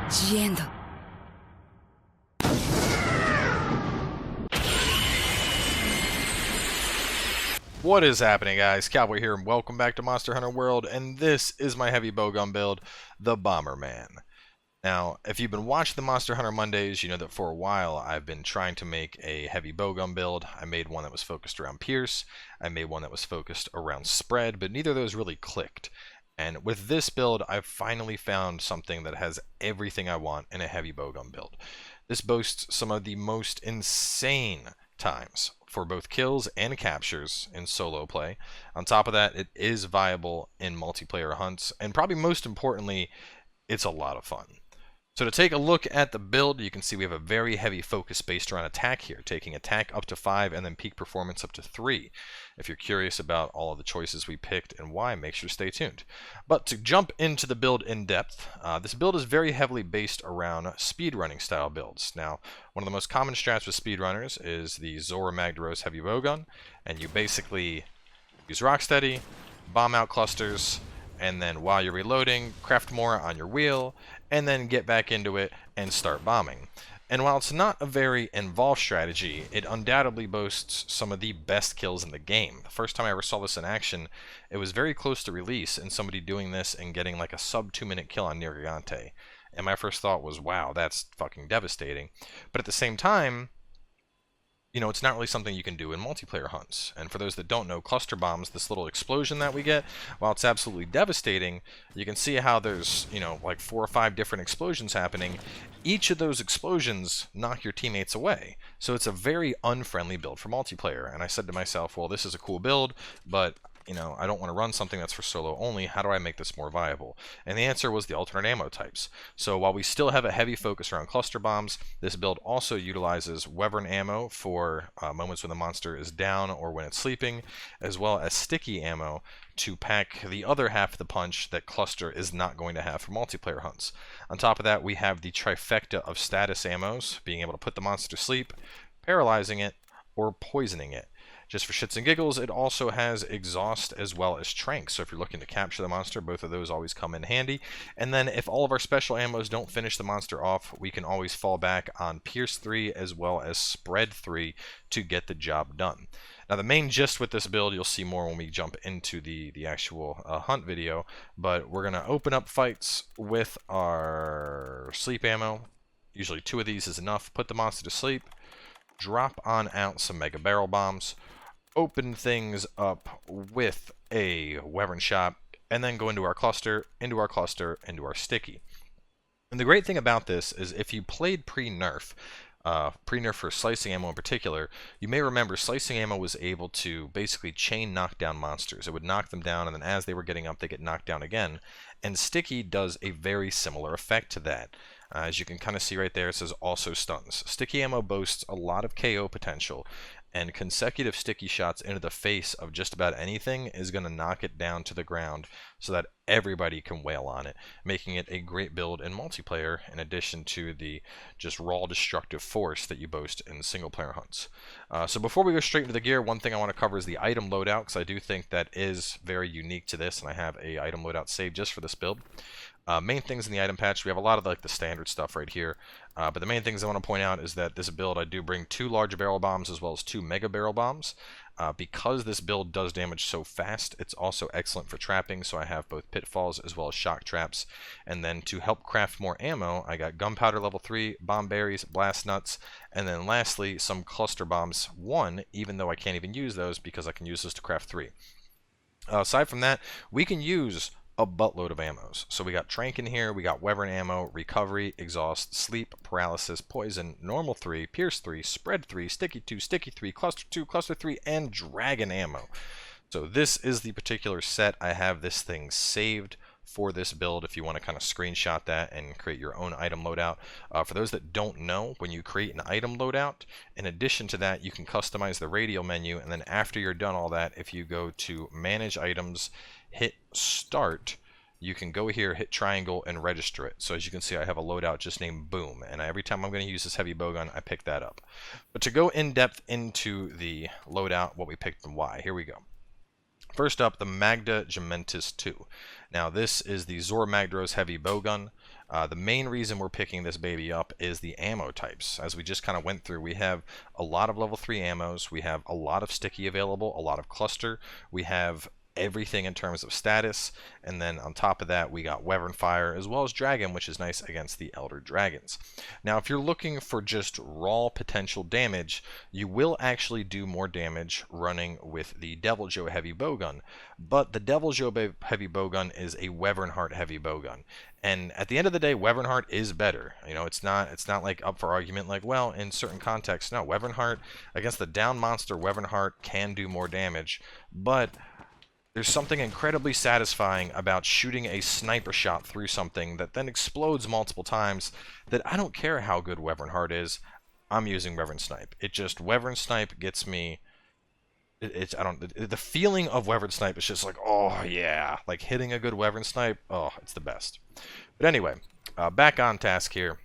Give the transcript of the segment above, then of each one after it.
The end. What is happening, guys? Cowboy here, and welcome back to Monster Hunter World, and this is my heavy bowgun build, the Bomberman. Now, if you've been watching the Monster Hunter Mondays, you know that for a while I've been trying to make a heavy bowgun build. I made one that was focused around pierce, I made one that was focused around spread, but neither of those really clicked. And with this build, I've finally found something that has everything I want in a heavy bowgun build. This boasts some of the most insane times for both kills and captures in solo play. On top of that, it is viable in multiplayer hunts, and probably most importantly, it's a lot of fun. So to take a look at the build, you can see we have a very heavy focus based around attack here, taking attack up to 5 and then peak performance up to 3. If you're curious about all of the choices we picked and why, make sure to stay tuned. But to jump into the build in depth, this build is very heavily based around speedrunning style builds. Now, one of the most common strats with speedrunners is the Zora Magdaros heavy bowgun, and you basically use Rocksteady, bomb out clusters, and then while you're reloading, craft more on your wheel, and then get back into it and start bombing. And while it's not a very involved strategy, it undoubtedly boasts some of the best kills in the game. The first time I ever saw this in action, it was very close to release, and somebody doing this and getting like a sub 2-minute kill on Nergigante. And my first thought was, wow, that's fucking devastating. But at the same time, you know, it's not really something you can do in multiplayer hunts. And for those that don't know, cluster bombs, this little explosion that we get, while it's absolutely devastating, you can see how there's, you know, like 4 or 5 different explosions happening. Each of those explosions knock your teammates away. So it's a very unfriendly build for multiplayer. And I said to myself, well, this is a cool build, but you know, I don't want to run something that's for solo only. How do I make this more viable? And the answer was the alternate ammo types. So while we still have a heavy focus around cluster bombs, this build also utilizes Wyvern ammo for moments when the monster is down or when it's sleeping, as well as sticky ammo to pack the other half of the punch that cluster is not going to have for multiplayer hunts. On top of that, we have the trifecta of status ammos, being able to put the monster to sleep, paralyzing it, or poisoning it. Just for shits and giggles, it also has exhaust as well as trank. So if you're looking to capture the monster, both of those always come in handy. And then if all of our special ammos don't finish the monster off, we can always fall back on Pierce 3 as well as Spread 3 to get the job done. Now the main gist with this build, you'll see more when we jump into the actual hunt video, but we're going to open up fights with our sleep ammo. Usually 2 of these is enough. Put the monster to sleep, drop on out some mega barrel bombs, open things up with a Wyvern shot, and then go into our cluster, into our cluster, into our sticky. And the great thing about this is if you played pre-nerf for slicing ammo in particular, you may remember slicing ammo was able to basically chain knock down monsters. It would knock them down, and then as they were getting up, they get knocked down again. And sticky does a very similar effect to that. As you can kind of see right there, it says also stuns. Sticky ammo boasts a lot of KO potential, and consecutive sticky shots into the face of just about anything is going to knock it down to the ground so that everybody can wail on it, making it a great build in multiplayer in addition to the just raw destructive force that you boast in single player hunts. So before we go straight into the gear, one thing I want to cover is the item loadout, because I do think that is very unique to this, and I have a item loadout saved just for this build. Main things in the item patch, we have a lot of like the standard stuff right here, but the main things I want to point out is that this build I do bring 2 large barrel bombs as well as 2 mega barrel bombs. Because this build does damage so fast, it's also excellent for trapping, so I have both pitfalls as well as shock traps. And then to help craft more ammo, I got gunpowder level 3, bomb berries, blast nuts, and then lastly some cluster bombs 1, even though I can't even use those because I can use those to craft 3. Aside from that, we can use a buttload of ammos. So we got trank in here, we got Wyvern ammo, recovery, exhaust, sleep, paralysis, poison, normal 3, pierce 3, spread 3, sticky 2, sticky 3, cluster 3, and dragon ammo. So this is the particular set. I have this thing saved for this build if you want to kind of screenshot that and create your own item loadout. For those that don't know, when you create an item loadout, in addition to that, you can customize the radial menu, and then after you're done all that, if you go to manage items, hit start, you can go here, hit triangle, and register it. So as you can see, I have a loadout just named Boom, and every time I'm going to use this heavy bowgun, I pick that up. But to go in depth into the loadout, what we picked and why, here we go. First up, the Magda Gementis 2. Now this is the Zora Magdaros heavy bowgun. The main reason we're picking this baby up is the ammo types. As we just kind of went through, we have a lot of level 3 ammos, we have a lot of sticky available, a lot of cluster, we have everything in terms of status, and then on top of that we got Wyvern Fire as well as Dragon, which is nice against the Elder Dragons. Now if you're looking for just raw potential damage, you will actually do more damage running with the Devil Joe heavy bowgun, but the Devil Joe heavy bowgun is a Wyvern Heart heavy bowgun, and at the end of the day Wyvern Heart is better. You know, it's not like up for argument like, well, in certain contexts, no, Wyvern Heart against the down monster, Wyvern Heart can do more damage, but there's something incredibly satisfying about shooting a sniper shot through something that then explodes multiple times that I don't care how good Wyvern Heart is, I'm using Wyvern Snipe. It just, Wyvern Snipe gets me, the feeling of Wyvern Snipe is just like, oh yeah, like hitting a good Wyvern Snipe, oh, it's the best. But anyway, back on task here.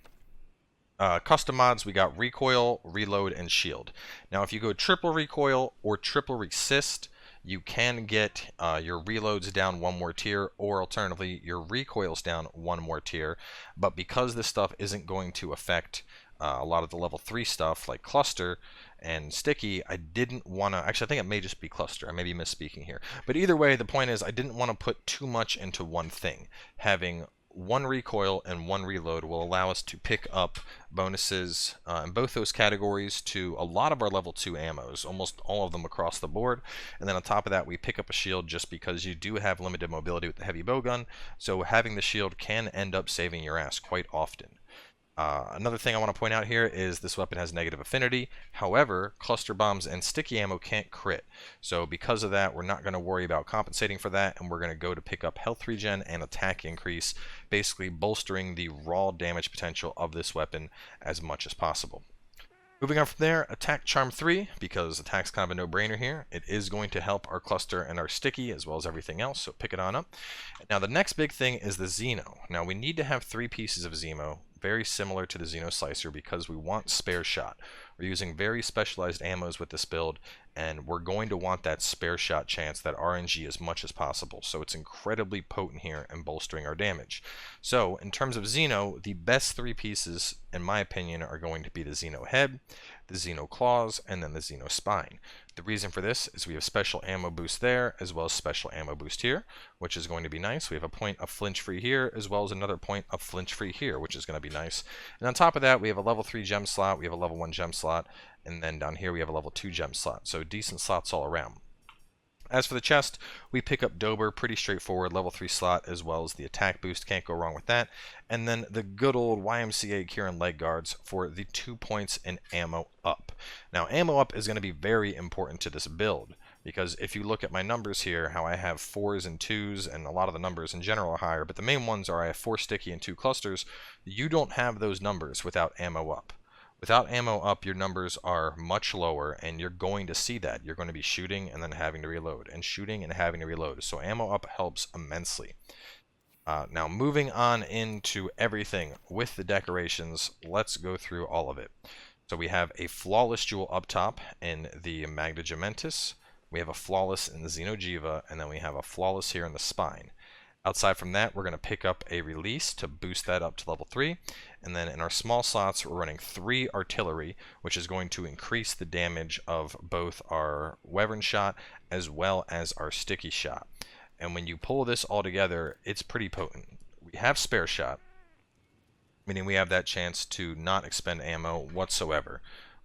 Custom mods, we got recoil, reload, and shield. Now if you go triple recoil or triple resist, you can get your reloads down one more tier, or alternatively your recoils down one more tier. But because this stuff isn't going to affect a lot of the level 3 stuff like cluster and sticky, I didn't want to, actually I think it may just be cluster, I may be misspeaking here, but either way the point is I didn't want to put too much into one thing. Having one recoil and one reload will allow us to pick up bonuses in both those categories to a lot of our level 2 ammos, almost all of them across the board. And then on top of that, we pick up a shield just because you do have limited mobility with the heavy bowgun, so having the shield can end up saving your ass quite often. Another thing I want to point out here is this weapon has negative affinity. However, cluster bombs and sticky ammo can't crit. So because of that, we're not going to worry about compensating for that, and we're going to go to pick up health regen and attack increase, basically bolstering the raw damage potential of this weapon as much as possible. Moving on from there, attack charm 3, because attack's kind of a no-brainer here. It is going to help our cluster and our sticky as well as everything else, so pick it on up. Now the next big thing is the Xeno. Now we need to have 3 pieces of Xeno, very similar to the Xeno Slicer, because we want spare shot. We're using very specialized ammos with this build, and we're going to want that spare shot chance, that RNG, as much as possible. So it's incredibly potent here and bolstering our damage. So in terms of Xeno, the best 3 pieces, in my opinion, are going to be the Xeno Head, the Xeno Claws, and then the Xeno Spine. The reason for this is we have special ammo boost there, as well as special ammo boost here, which is going to be nice. We have a point of flinch free here, as well as another point of flinch free here, which is going to be nice. And on top of that, we have a level 3 gem slot, we have a level 1 gem slot, and then down here we have a level 2 gem slot. So decent slots all around. As for the chest, we pick up Dober, pretty straightforward, level 3 slot, as well as the attack boost, can't go wrong with that. And then the good old YMCA Kieran leg guards for the 2 points in ammo up. Now ammo up is going to be very important to this build, because if you look at my numbers here, how I have 4s and 2s, and a lot of the numbers in general are higher, but the main ones are I have 4 sticky and 2 clusters, you don't have those numbers without ammo up. Without ammo up, your numbers are much lower, and you're going to see that. You're going to be shooting and then having to reload, and shooting and having to reload. So ammo up helps immensely. Now moving on into everything with the decorations, let's go through all of it. So we have a flawless jewel up top in the Magna Gementis. We have a flawless in the Xeno'jiiva, and then we have a flawless here in the spine. Outside from that, we're going to pick up a release to boost that up to level 3. And then in our small slots, we're running 3 artillery, which is going to increase the damage of both our Wyvern shot as well as our sticky shot. And when you pull this all together, it's pretty potent. We have spare shot, meaning we have that chance to not expend ammo whatsoever,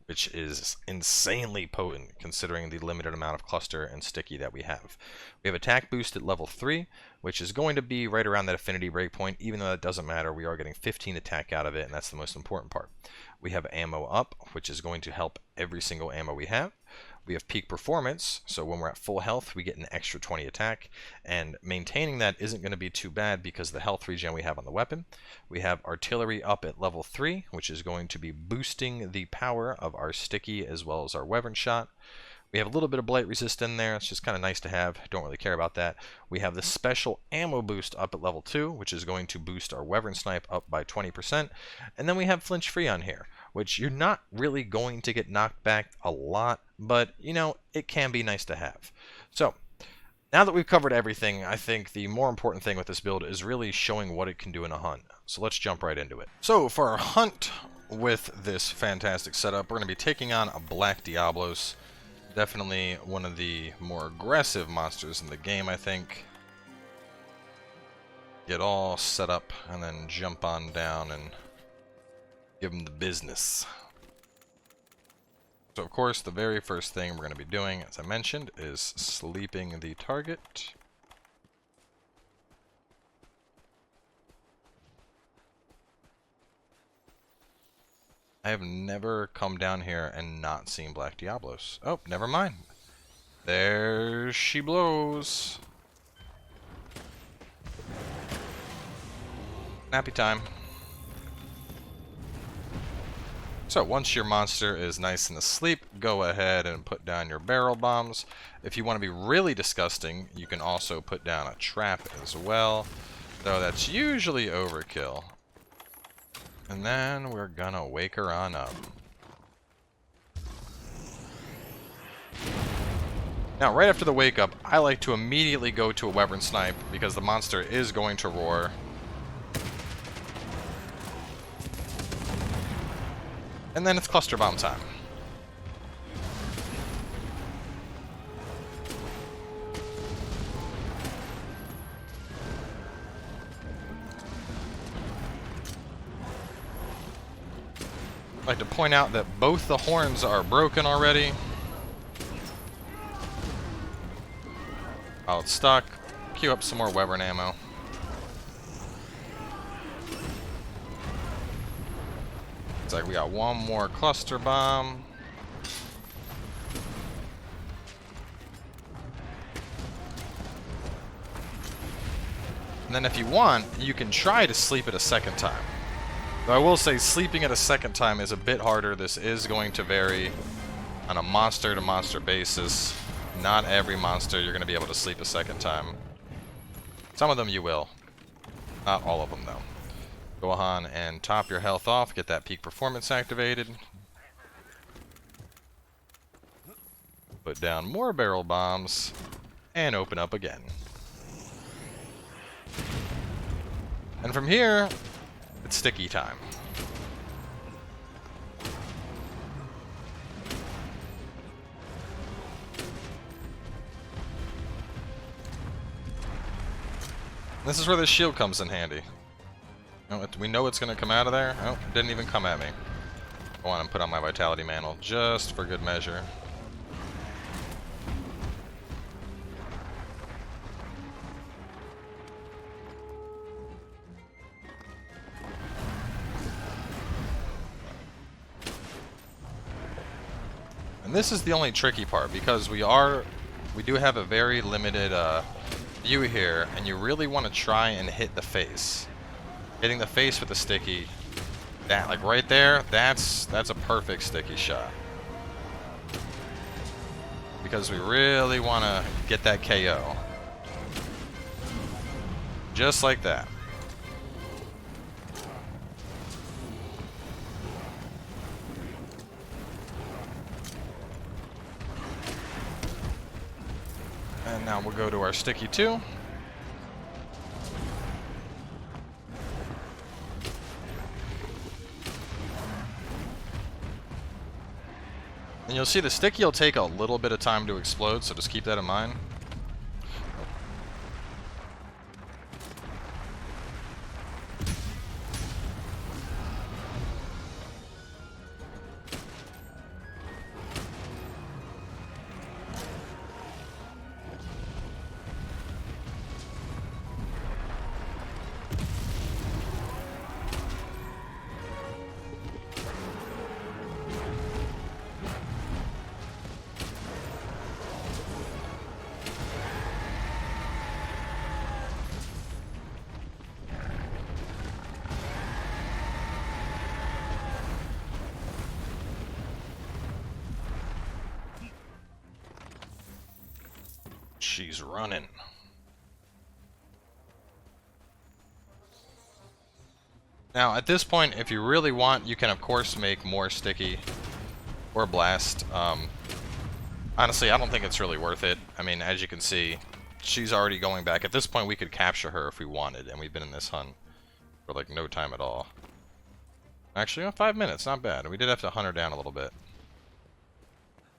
which is insanely potent considering the limited amount of cluster and sticky that we have. We have attack boost at level 3, which is going to be right around that affinity breakpoint. Even though that doesn't matter, we are getting 15 attack out of it, and that's the most important part. We have ammo up, which is going to help every single ammo we have. We have peak performance, so when we're at full health, we get an extra 20 attack, and maintaining that isn't going to be too bad because of the health regen we have on the weapon. We have artillery up at level 3, which is going to be boosting the power of our sticky as well as our Wyvern shot. We have a little bit of blight resist in there. It's just kind of nice to have. Don't really care about that. We have the special ammo boost up at level 2, which is going to boost our Wyvern snipe up by 20%. And then we have flinch free on here, which you're not really going to get knocked back a lot, but you know, it can be nice to have. So now that we've covered everything, I think the more important thing with this build is really showing what it can do in a hunt. So let's jump right into it. So for our hunt with this fantastic setup, we're going to be taking on a Black Diablos. Definitely one of the more aggressive monsters in the game, I think. Get all set up and then jump on down and give them the business. So of course, the very first thing we're going to be doing, as I mentioned, is sleeping the target. I have never come down here and not seen Black Diablos. Oh, never mind. There she blows. Nappy time. So once your monster is nice and asleep, go ahead and put down your barrel bombs. If you want to be really disgusting, you can also put down a trap as well, though that's usually overkill. And then we're gonna wake her on up. Now, right after the wake up, I like to immediately go to a wyvern snipe because the monster is going to roar. And then it's cluster bomb time. I'd like to point out that both the horns are broken already. While it's stuck, queue up some more wyvern ammo. It's like we got one more cluster bomb. And then if you want, you can try to sleep it a second time. Though I will say sleeping it a second time is a bit harder. This is going to vary on a monster to monster basis. Not every monster you're going to be able to sleep a second time. Some of them you will. Not all of them though. Go on and top your health off, get that peak performance activated. Put down more barrel bombs, and open up again. And from here, it's sticky time. This is where this shield comes in handy. We know it's going to come out of there. Oh, it didn't even come at me. Go on and put on my vitality mantle just for good measure. And this is the only tricky part because we do have a very limited view here, and you really want to try and hit the face. Hitting the face with a sticky, that like right there, that's a perfect sticky shot. Because we really want to get that KO. Just like that. And now we'll go to our sticky 2. And you'll see the sticky will take a little bit of time to explode, so just keep that in mind. She's running. Now, at this point, if you really want, you can, of course, make more sticky or blast. Honestly, I don't think it's really worth it. I mean, as you can see, she's already going back. At this point, we could capture her if we wanted, and we've been in this hunt for like no time at all. Actually, 5 minutes, not bad. We did have to hunt her down a little bit.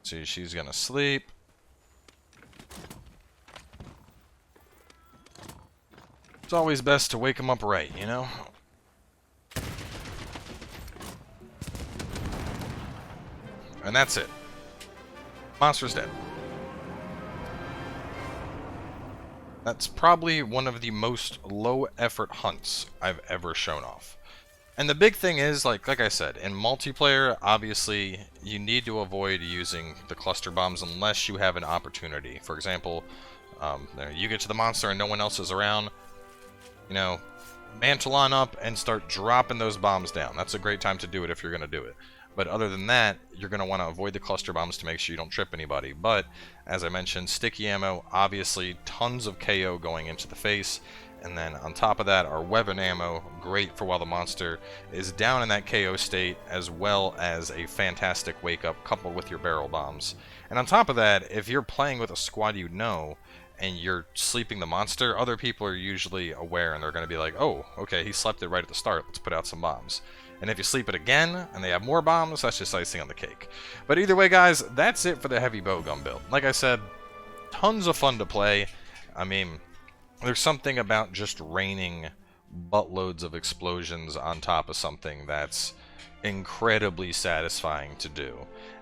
See, she's gonna sleep. It's always best to wake them up right, you know? And that's it. Monster's dead. That's probably one of the most low-effort hunts I've ever shown off. And the big thing is, like I said, in multiplayer, obviously, you need to avoid using the cluster bombs unless you have an opportunity. For example, you get to the monster and no one else is around, you know, mantle on up and start dropping those bombs down. That's a great time to do it if you're going to do it. But other than that, you're going to want to avoid the cluster bombs to make sure you don't trip anybody. But, as I mentioned, sticky ammo, obviously tons of KO going into the face. And then on top of that, our weapon ammo, great for while the monster is down in that KO state, as well as a fantastic wake up coupled with your barrel bombs. And on top of that, if you're playing with a squad you know, and you're sleeping the monster, other people are usually aware and they're going to be like, oh, okay, he slept it right at the start, let's put out some bombs. And if you sleep it again, and they have more bombs, that's just icing on the cake. But either way, guys, that's it for the heavy bowgun build. Like I said, tons of fun to play. I mean, there's something about just raining buttloads of explosions on top of something that's incredibly satisfying to do.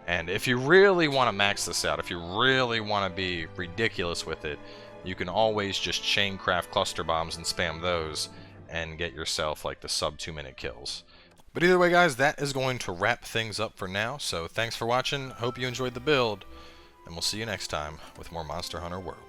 And if you really want to max this out, if you really want to be ridiculous with it, you can always just chain craft cluster bombs and spam those and get yourself like the sub 2-minute kills. But either way, guys, that is going to wrap things up for now. So thanks for watching. Hope you enjoyed the build, and we'll see you next time with more Monster Hunter World.